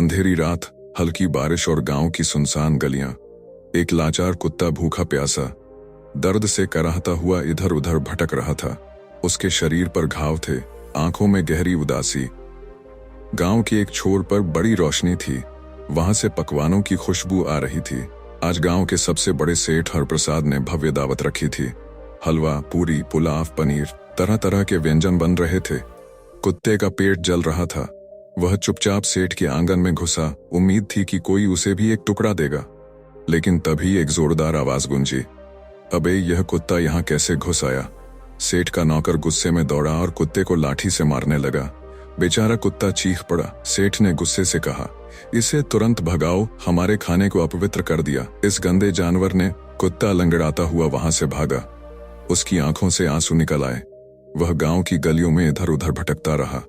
अंधेरी रात, हल्की बारिश और गांव की सुनसान गलियां। एक लाचार कुत्ता भूखा प्यासा, दर्द से कराहता हुआ इधर उधर भटक रहा था। उसके शरीर पर घाव थे, आंखों में गहरी उदासी। गांव के एक छोर पर बड़ी रोशनी थी, वहां से पकवानों की खुशबू आ रही थी। आज गांव के सबसे बड़े सेठ हरप्रसाद ने भव्य दावत रखी थी। हलवा, पूरी, पुलाव, पनीर, तरह तरह के व्यंजन बन रहे थे। कुत्ते का पेट जल रहा था। वह चुपचाप सेठ के आंगन में घुसा, उम्मीद थी कि कोई उसे भी एक टुकड़ा देगा। लेकिन तभी एक जोरदार आवाज गूंजी, अबे यह कुत्ता यहाँ कैसे घुस आया? सेठ का नौकर गुस्से में दौड़ा और कुत्ते को लाठी से मारने लगा। बेचारा कुत्ता चीख पड़ा। सेठ ने गुस्से से कहा, इसे तुरंत भगाओ, हमारे खाने को अपवित्र कर दिया। इस गंदे जानवर ने। कुत्ता लंगड़ाता हुआ वहां से भागा। उसकी आंखों से आंसू निकल आए। वह गांव की गलियों में इधर उधर भटकता रहा।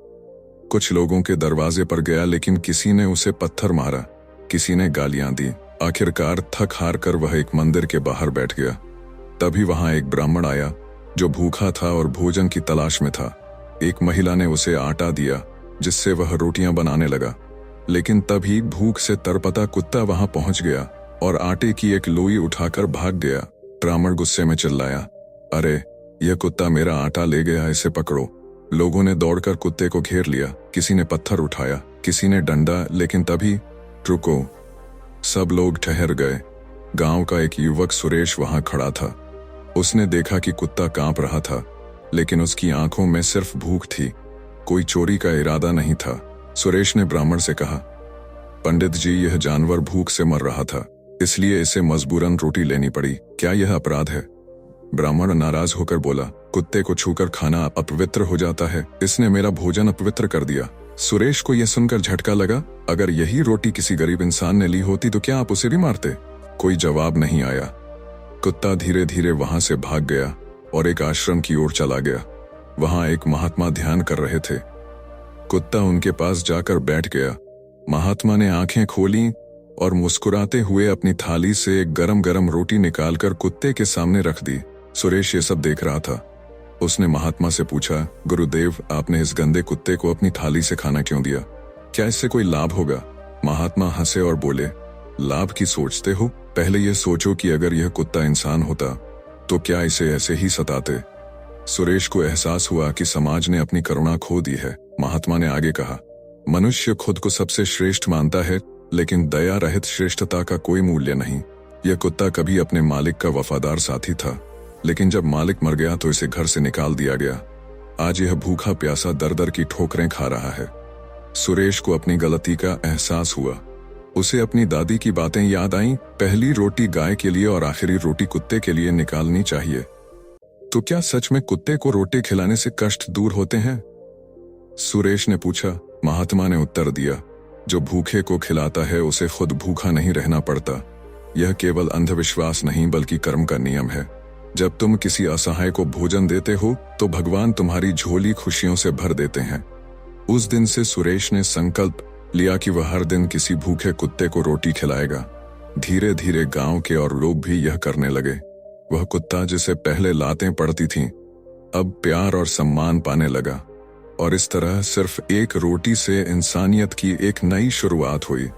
कुछ लोगों के दरवाजे पर गया, लेकिन किसी ने उसे पत्थर मारा, किसी ने गालियां दी। आखिरकार थक हार कर वह एक मंदिर के बाहर बैठ गया। तभी वहां एक ब्राह्मण आया जो भूखा था और भोजन की तलाश में था। एक महिला ने उसे आटा दिया, जिससे वह रोटियां बनाने लगा। लेकिन तभी भूख से तरपता कुत्ता वहां पहुंच गया और आटे की एक लोई उठाकर भाग गया। ब्राह्मण गुस्से में चिल्लाया, अरे यह कुत्ता मेरा आटा ले गया, इसे पकड़ो। लोगों ने दौड़कर कुत्ते को घेर लिया। किसी ने पत्थर उठाया, किसी ने डंडा, लेकिन तभी रुको, सब लोग ठहर गए। गांव का एक युवक सुरेश वहां खड़ा था। उसने देखा कि कुत्ता कांप रहा था, लेकिन उसकी आंखों में सिर्फ भूख थी, कोई चोरी का इरादा नहीं था। सुरेश ने ब्राह्मण से कहा, पंडित जी, यह जानवर भूख से मर रहा था, इसलिए इसे मजबूरन रोटी लेनी पड़ी। क्या यह अपराध है? ब्राह्मण नाराज होकर बोला, कुत्ते को छूकर खाना अपवित्र हो जाता है, इसने मेरा भोजन अपवित्र कर दिया। सुरेश को यह सुनकर झटका लगा। अगर यही रोटी किसी गरीब इंसान ने ली होती तो क्या आप उसे भी मारते? कोई जवाब नहीं आया। कुत्ता धीरे धीरे वहां से भाग गया और एक आश्रम की ओर चला गया। वहां एक महात्मा ध्यान कर रहे थे। कुत्ता उनके पास जाकर बैठ गया। महात्मा ने आंखें खोली और मुस्कुराते हुए अपनी थाली से एक गरम गरम रोटी निकालकर कुत्ते के सामने रख दी। सुरेश ये सब देख रहा था। उसने महात्मा से पूछा, गुरुदेव, आपने इस गंदे कुत्ते को अपनी थाली से खाना क्यों दिया? क्या इससे कोई लाभ होगा? महात्मा हंसे और बोले, लाभ की सोचते हो? पहले यह सोचो कि अगर यह कुत्ता इंसान होता तो क्या इसे ऐसे ही सताते? सुरेश को एहसास हुआ कि समाज ने अपनी करुणा खो दी है। महात्मा ने आगे कहा, मनुष्य खुद को सबसे श्रेष्ठ मानता है, लेकिन दया रहित श्रेष्ठता का कोई मूल्य नहीं। यह कुत्ता कभी अपने मालिक का वफादार साथी था, लेकिन जब मालिक मर गया तो इसे घर से निकाल दिया गया। आज यह भूखा प्यासा दर दर की ठोकरें खा रहा है। सुरेश को अपनी गलती का एहसास हुआ। उसे अपनी दादी की बातें याद आईं, पहली रोटी गाय के लिए और आखिरी रोटी कुत्ते के लिए निकालनी चाहिए। तो क्या सच में कुत्ते को रोटी खिलाने से कष्ट दूर होते हैं? सुरेश ने पूछा। महात्मा ने उत्तर दिया, जो भूखे को खिलाता है उसे खुद भूखा नहीं रहना पड़ता। यह केवल अंधविश्वास नहीं बल्कि कर्म का नियम है। जब तुम किसी असहाय को भोजन देते हो तो भगवान तुम्हारी झोली खुशियों से भर देते हैं। उस दिन से सुरेश ने संकल्प लिया कि वह हर दिन किसी भूखे कुत्ते को रोटी खिलाएगा। धीरे धीरे गांव के और लोग भी यह करने लगे। वह कुत्ता जिसे पहले लातें पड़ती थीं, अब प्यार और सम्मान पाने लगा। और इस तरह सिर्फ एक रोटी से इंसानियत की एक नई शुरुआत हुई।